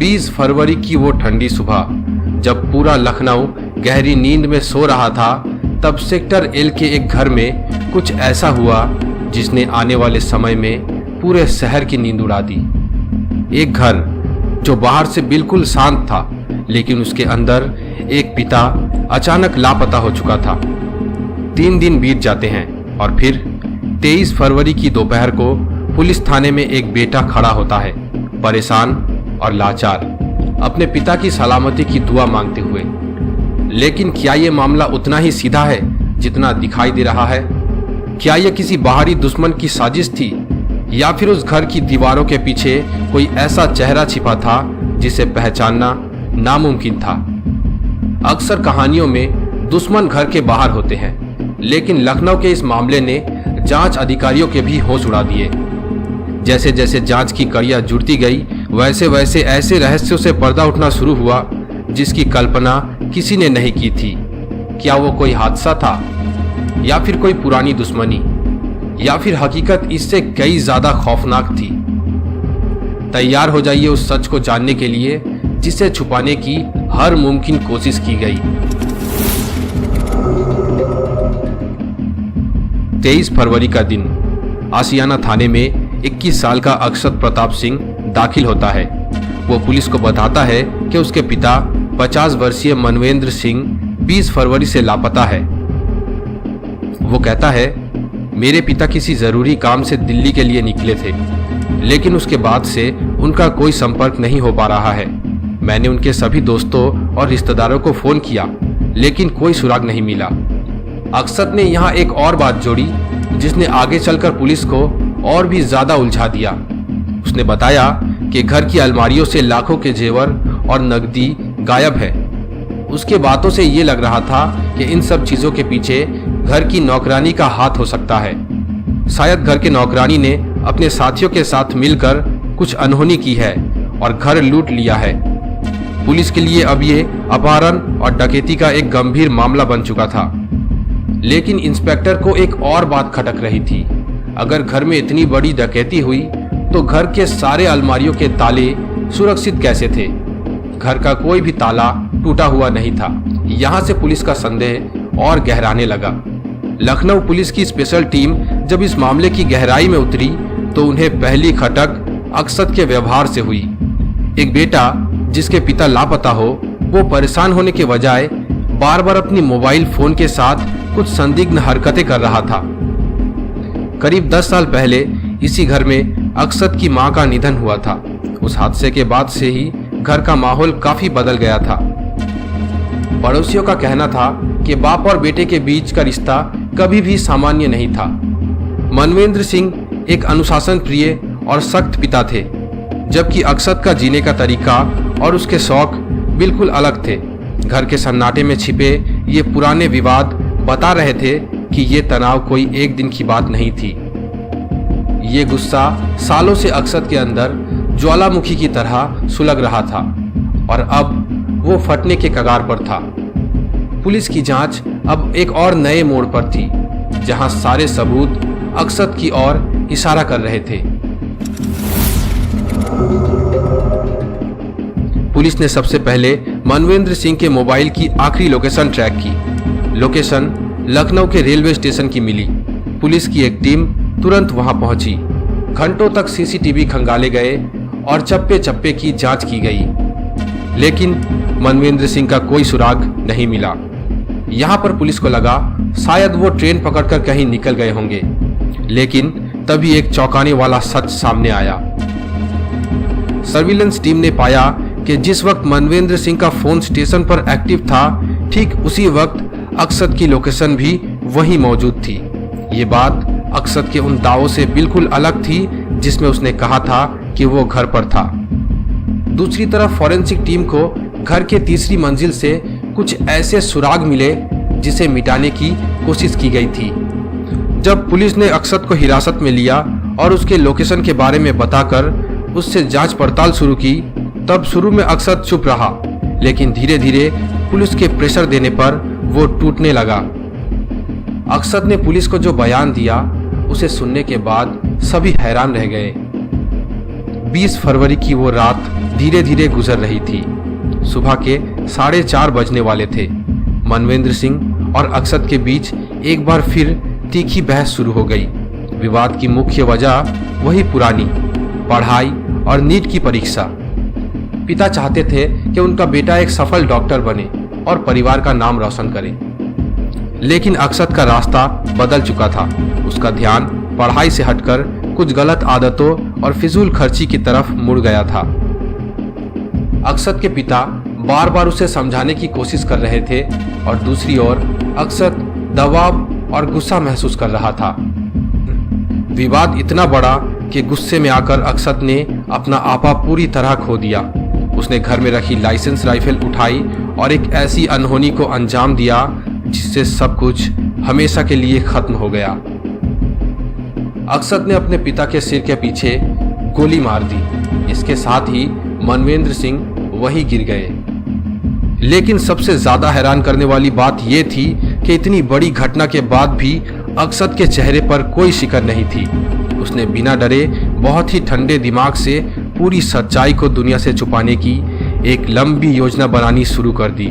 20 फरवरी की वो ठंडी सुबह जब पूरा लखनऊ गहरी नींद में सो रहा था, तब सेक्टर एल के एक घर में कुछ ऐसा हुआ जिसने आने वाले समय में पूरे शहर की नींद उड़ा दी। एक घर जो बाहर से बिल्कुल शांत था, लेकिन उसके अंदर एक पिता अचानक लापता हो चुका था। 3 दिन बीत जाते हैं और फिर 23 फरवरी की दोपहर को पुलिस थाने में एक बेटा खड़ा होता है, परेशान और लाचार, अपने पिता की सलामती की दुआ मांगते हुए। लेकिन क्या ये मामला उतना ही सीधा है जितना दिखाई दे रहा है? क्या यह किसी बाहरी दुश्मन की साजिश थी, या फिर उस घर की दीवारों के पीछे कोई ऐसा चेहरा छिपा था जिसे पहचानना नामुमकिन था? अक्सर कहानियों में दुश्मन घर के बाहर होते हैं, लेकिन लखनऊ के इस मामले ने जांच अधिकारियों के भी होश उड़ा दिए। जैसे जैसे जांच की कड़ियां जुड़ती गई, वैसे वैसे ऐसे रहस्यों से पर्दा उठना शुरू हुआ जिसकी कल्पना किसी ने नहीं की थी। क्या वो कोई हादसा था, या फिर कोई पुरानी दुश्मनी, या फिर हकीकत इससे कई ज्यादा खौफनाक थी? तैयार हो जाइए उस सच को जानने के लिए जिसे छुपाने की हर मुमकिन कोशिश की गई। 23 फरवरी का दिन आशियाना थाने में 21 साल का अक्षत प्रताप सिंह दाखिल होता है। वो पुलिस को बताता है कि उसके पिता 50 वर्षीय मनवेंद्र सिंह 20 फरवरी से लापता है। वो कहता है, मेरे पिता किसी जरूरी काम से दिल्ली के लिए निकले थे, लेकिन उसके बाद से उनका कोई संपर्क नहीं हो पा रहा है। मैंने उनके सभी दोस्तों और रिश्तेदारों को फोन किया, लेकिन कोई सुराग नहीं मिला। अक्षत ने यहाँ एक और बात जोड़ी जिसने आगे चलकर पुलिस को और भी ज्यादा उलझा दिया। उसने बताया कि घर की अलमारियों से लाखों के जेवर और नकदी गायब है। उसके बातों से ये लग रहा था कि इन सब चीजों के पीछे घर की नौकरानी का हाथ हो सकता है। शायद घर के नौकरानी ने अपने साथियों के साथ मिलकर कुछ अनहोनी की है और घर लूट लिया है। पुलिस के लिए अब ये अपहरण और डकैती का एक गंभीर मामला बन चुका था। लेकिन इंस्पेक्टर को एक और बात खटक रही थी। अगर घर में इतनी बड़ी डकैती हुई तो घर के सारे अलमारियों के ताले सुरक्षित कैसे थे? घर का कोई भी ताला टूटा हुआ नहीं था। यहाँ से पुलिस का संदेह और गहराने लगा। लखनऊ पुलिस की स्पेशल टीम जब इस मामले की गहराई में उतरी तो उन्हें पहली खटक अक्षत के व्यवहार से हुई। एक बेटा जिसके पिता लापता हो, वो परेशान होने के बजाय बार बार अपनी मोबाइल फोन के साथ कुछ संदिग्ध हरकतें कर रहा था। करीब 10 साल पहले इसी घर में अक्षत की मां का निधन हुआ था। उस हादसे के बाद से ही घर का माहौल काफी बदल गया था। पड़ोसियों का कहना था कि बाप और बेटे के बीच का रिश्ता कभी भी सामान्य नहीं था। मनवेंद्र सिंह एक अनुशासन प्रिय और सख्त पिता थे, जबकि अक्षत का जीने का तरीका और उसके शौक बिल्कुल अलग थे। घर के सन्नाटे में छिपे ये पुराने विवाद बता रहे थे कि ये तनाव कोई एक दिन की बात नहीं थी। ये गुस्सा सालों से अक्षत के अंदर ज्वालामुखी की तरह सुलग रहा था और अब वो फटने के कगार पर था। पुलिस की जांच अब एक और नए मोड़ पर थी, जहां सारे सबूत अक्षत की ओर इशारा कर रहे थे। पुलिस ने सबसे पहले मनवेंद्र सिंह के मोबाइल की आखिरी लोकेशन ट्रैक की। लोकेशन लखनऊ के रेलवे स्टेशन की मिली। पुलिस की एक टीम तुरंत वहां पहुंची। घंटों तक सीसीटीवी खंगाले गए और चप्पे चप्पे की जांच की गई, लेकिन मनवेंद्र सिंह का कोई सुराग नहीं मिला। यहां पर पुलिस को लगा शायद वो ट्रेन पकड़कर कहीं निकल गए होंगे, लेकिन तभी एक चौंकाने वाला सच सामने आया। सर्विलेंस टीम ने पाया कि जिस वक्त मनवेंद्र सिंह का फोन स्टेशन पर एक्टिव था, ठीक उसी वक्त अक्षत की लोकेशन भी वहीं मौजूद थी। ये बात अक्षत के उन दावों से बिल्कुल अलग थी जिसमें उसने कहा था कि वो घर पर था। दूसरी तरफ फॉरेंसिक टीम को घर के तीसरी मंजिल से कुछ ऐसे सुराग मिले जिसे मिटाने की कोशिश की गई थी। जब पुलिस ने अक्षत को हिरासत में लिया और उसके लोकेशन के बारे में बताकर उससे जांच पड़ताल शुरू की, तब शुरू में अक्षत चुप रहा, लेकिन धीरे धीरे पुलिस के प्रेशर देने पर वो टूटने लगा। अक्षत ने पुलिस को जो बयान दिया उसे सुनने के बाद सभी हैरान रह गए। 20 फरवरी की वो रात धीरे धीरे गुजर रही थी। सुबह के 4:30 बजने वाले थे। मनवेंद्र सिंह और अक्षत के बीच एक बार फिर तीखी बहस शुरू हो गई। विवाद की मुख्य वजह वही पुरानी पढ़ाई और नीट की परीक्षा। पिता चाहते थे कि उनका बेटा एक सफल डॉक्टर बने और परिवार का नाम रोशन करे, लेकिन अक्षत का रास्ता बदल चुका था। उसका ध्यान पढ़ाई से हटकर कुछ गलत आदतों और फिजूल खर्ची की तरफ मुड़ गया था। अक्षत के पिता बार बार उसे समझाने की कोशिश कर रहे थे और दूसरी ओर अक्षत दबाव और गुस्सा महसूस कर रहा था। विवाद इतना बड़ा कि गुस्से में आकर अक्षत ने अपना आपा पूरी तरह खो दिया। उसने घर में रखी लाइसेंस राइफल उठाई और एक ऐसी अनहोनी को अंजाम दिया जिससे सब कुछ हमेशा के लिए खत्म हो गया। अक्षत ने अपने पिता के सिर के पीछे गोली मार दी। इसके साथ ही मनवेंद्र सिंह वहीं गिर गए। लेकिन सबसे ज्यादा हैरान करने वाली बात यह थी कि इतनी बड़ी घटना के बाद भी अक्षत के चेहरे पर कोई शिकन नहीं थी। उसने बिना डरे बहुत ही ठंडे दिमाग से पूरी सच्चाई को दुनिया से छुपाने की एक लंबी योजना बनानी शुरू कर दी।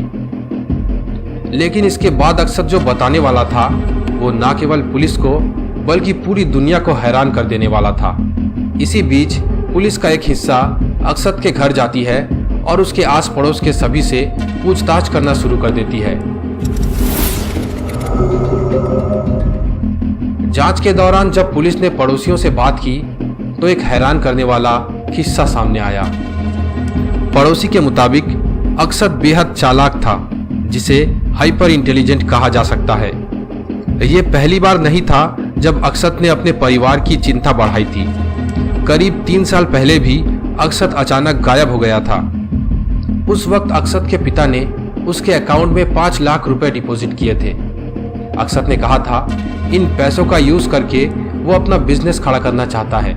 लेकिन इसके बाद अक्षत जो बताने वाला था वो न केवल पुलिस को बल्कि पूरी दुनिया को हैरान कर देने वाला था। इसी बीच पुलिस का एक हिस्सा अक्षत के घर जाती है और उसके आस पड़ोस के सभी से पूछताछ करना शुरू कर देती है। जांच के दौरान जब पुलिस ने पड़ोसियों से बात की तो एक हैरान करने वाला किस्सा सामने आया। पड़ोसी के मुताबिक अक्षत बेहद चालाक था, जिसे हाइपर इंटेलिजेंट कहा जा सकता है। यह पहली बार नहीं था जब अक्षत ने अपने परिवार की चिंता बढ़ाई थी। करीब 3 साल पहले भी अक्षत अचानक गायब हो गया था। उस वक्त अक्षत के पिता ने उसके अकाउंट में 5 लाख रुपए डिपॉजिट किए थे। अक्षत ने कहा था इन पैसों का यूज करके वो अपना बिजनेस खड़ा करना चाहता है।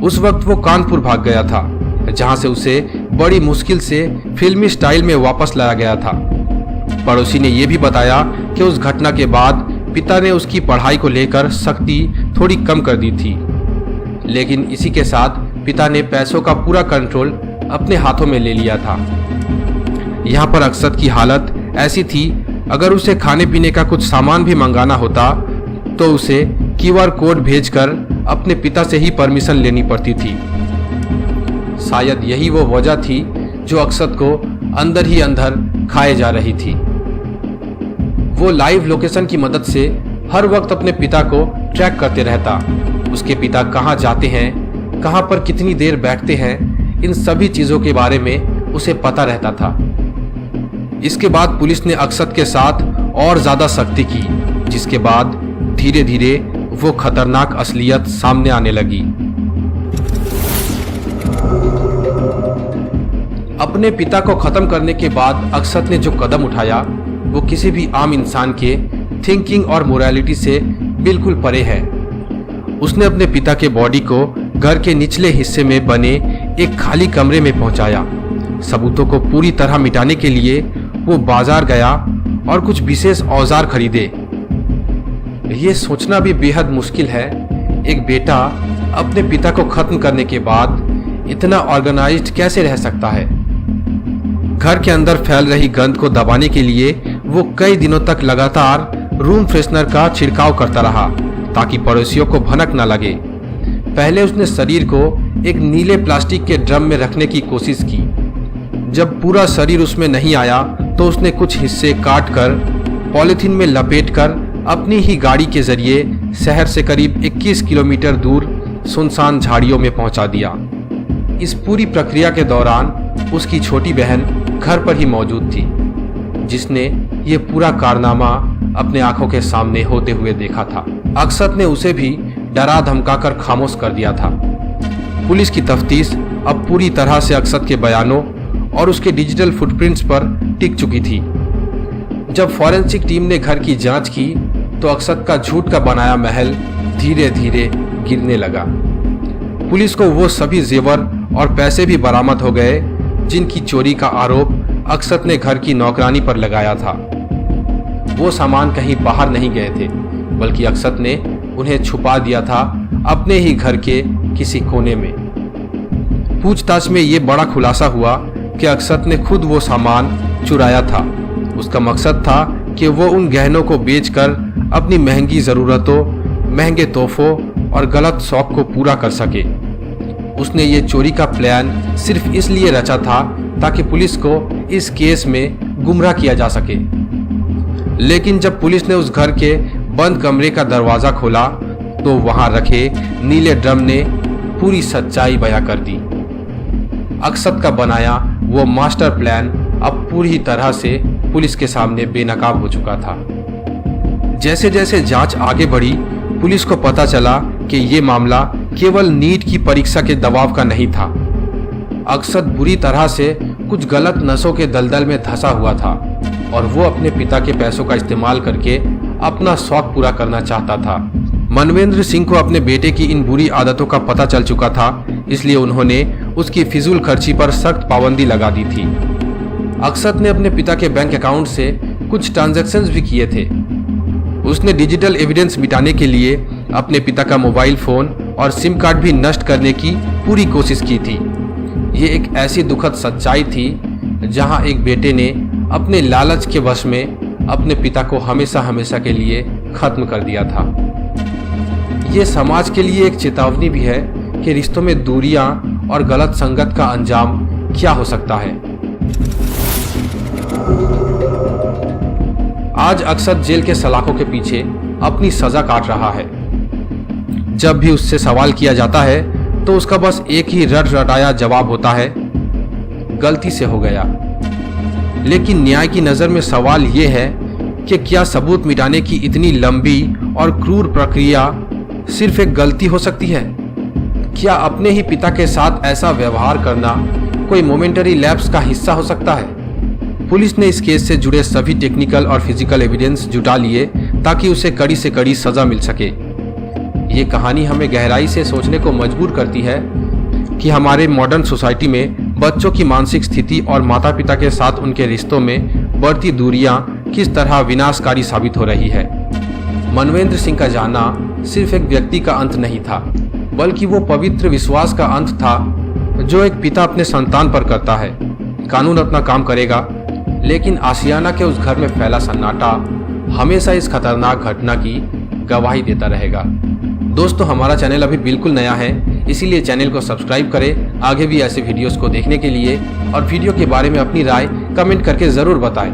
उस वक्त वो कानपुर भाग गया था, जहां से उसे बड़ी मुश्किल से फिल्मी स्टाइल में वापस लाया गया था। पड़ोसी ने यह भी बताया कि उस घटना के बाद पिता ने उसकी पढ़ाई को लेकर सख्ती थोड़ी कम कर दी थी, लेकिन इसी के साथ पिता ने पैसों का पूरा कंट्रोल अपने हाथों में ले लिया था। यहाँ पर अक्षत की हालत ऐसी थी, अगर उसे खाने पीने का कुछ सामान भी मंगाना होता तो उसे QR कोड भेजकर अपने पिता से ही परमिशन लेनी पड़ती थी। शायद यही वो वजह थी जो अक्षत को अंदर ही अंदर खाए जा रही थी। वो लाइव लोकेशन की मदद से हर वक्त अपने पिता को ट्रैक करते रहता। उसके पिता कहाँ जाते हैं, कहाँ पर कितनी देर बैठते हैं, इन सभी चीजों के बारे में उसे पता रहता था। इसके बाद पुलिस ने अक्षत के साथ और ज्यादा सख्ती की, जिसके बाद धीरे धीरे वो खतरनाक असलियत सामने आने लगी। अपने पिता को खत्म करने के बाद अक्षत ने जो कदम उठाया वो किसी भी आम इंसान के थिंकिंग और मोरालिटी से बिल्कुल परे है। उसने अपने पिता के बॉडी को घर के निचले हिस्से में बने एक खाली कमरे में पहुंचाया। सबूतों को पूरी तरह मिटाने के लिए वो बाजार गया और कुछ विशेष औजार खरीदे। ये सोचना भी बेहद मुश्किल है, एक बेटा अपने पिता को खत्म करने के बाद इतना ऑर्गेनाइज्ड कैसे रह सकता है। घर के अंदर फैल रही गंध को दबाने के लिए वो कई दिनों तक लगातार रूम फ्रेशनर का छिड़काव करता रहा ताकि पड़ोसियों को भनक न लगे। पहले उसने शरीर को एक नीले प्लास्टिक के ड्रम में रखने की कोशिश की। जब पूरा शरीर उसमें नहीं आया तो उसने कुछ हिस्से काट कर पॉलिथीन में लपेटकर अपनी ही गाड़ी के जरिए शहर से करीब 21 किलोमीटर दूर सुनसान झाड़ियों में पहुंचा दिया। इस पूरी प्रक्रिया के दौरान उसकी छोटी बहन घर पर ही मौजूद थी, जिसने ये पूरा कारनामा अपने आंखों के सामने होते हुए देखा था। अक्षत ने उसे भी डरा धमकाकर खामोश कर दिया था। पुलिस की तफ्तीश अब पूरी तरह से अक्षत के बयानों और उसके डिजिटल फुटप्रिंट्स पर टिक चुकी थी। जब फॉरेंसिक टीम ने घर की जांच की तो अक्षत का झूठ का बनाया महल धीरे धीरे गिरने लगा। पुलिस को वो सभी जेवर और पैसे भी बरामद हो गए जिनकी चोरी का आरोप अक्षत ने घर की नौकरानी पर लगाया था। वो सामान कहीं बाहर नहीं गए थे, बल्कि अक्षत ने उन्हें छुपा दिया था अपने ही घर के किसी कोने में। पूछताछ में ये बड़ा खुलासा हुआ कि अक्षत ने खुद वो सामान चुराया था। उसका मकसद था कि वो उन गहनों को बेचकर अपनी महंगी ज़रूरतों, महंगे तोहफों और गलत शौक को पूरा कर सके। उसने ये चोरी का प्लान सिर्फ इसलिए रचा था ताकि पुलिस को इस केस में गुमराह किया जा सके। लेकिन जब पुलिस ने उस घर के बंद कमरे का दरवाज़ा खोला तो वहां रखे नीले ड्रम ने पूरी सच्चाई बयां कर दी। अक्षत का बनाया वो मास्टर प्लान अब पूरी तरह से पुलिस के सामने बेनकाब हो चुका था। जैसे जैसे जांच आगे बढ़ी, पुलिस को पता चला कि ये मामला केवल नीट की परीक्षा के दबाव का नहीं था। अक्षत बुरी तरह से कुछ गलत नशों के दलदल में धंसा हुआ था और वो अपने पिता के पैसों का इस्तेमाल करके अपना शौक पूरा करना चाहता था। मनवेंद्र सिंह को अपने बेटे की इन बुरी आदतों का पता चल चुका था, इसलिए उन्होंने उसकी फिजूल खर्ची पर सख्त पाबंदी लगा दी थी। अक्षत ने अपने पिता के बैंक अकाउंट से कुछ ट्रांजैक्शंस भी किए थे। उसने डिजिटल एविडेंस मिटाने के लिए अपने पिता का मोबाइल फोन और सिम कार्ड भी नष्ट करने की पूरी कोशिश की थी। ये एक ऐसी दुखद सच्चाई थी जहां एक बेटे ने अपने लालच के वश में अपने पिता को हमेशा हमेशा के लिए खत्म कर दिया था। ये समाज के लिए एक चेतावनी भी है कि रिश्तों में दूरियां और गलत संगत का अंजाम क्या हो सकता है। आज अक्षत जेल के सलाखों के पीछे अपनी सजा काट रहा है। जब भी उससे सवाल किया जाता है तो उसका बस एक ही रट रटाया जवाब होता है, गलती से हो गया। लेकिन न्याय की नज़र में सवाल ये है कि क्या सबूत मिटाने की इतनी लंबी और क्रूर प्रक्रिया सिर्फ एक गलती हो सकती है? क्या अपने ही पिता के साथ ऐसा व्यवहार करना कोई मोमेंटरी लैप्स का हिस्सा हो सकता है? पुलिस ने इस केस से जुड़े सभी टेक्निकल और फिजिकल एविडेंस जुटा लिए ताकि उसे कड़ी से कड़ी सजा मिल सके। ये कहानी हमें गहराई से सोचने को मजबूर करती है कि हमारे मॉडर्न सोसाइटी में बच्चों की मानसिक स्थिति और माता पिता के साथ उनके रिश्तों में बढ़ती दूरियां किस तरह विनाशकारी साबित हो रही है। मनवेंद्र सिंह का जाना सिर्फ एक व्यक्ति का अंत नहीं था, बल्कि वो पवित्र विश्वास का अंत था जो एक पिता अपने संतान पर करता है। कानून अपना काम करेगा, लेकिन आशियाना के उस घर में फैला सन्नाटा हमेशा इस खतरनाक घटना की गवाही देता रहेगा। दोस्तों, हमारा चैनल अभी बिल्कुल नया है, इसीलिए चैनल को सब्सक्राइब करें आगे भी ऐसे वीडियोस को देखने के लिए, और वीडियो के बारे में अपनी राय कमेंट करके ज़रूर बताएं।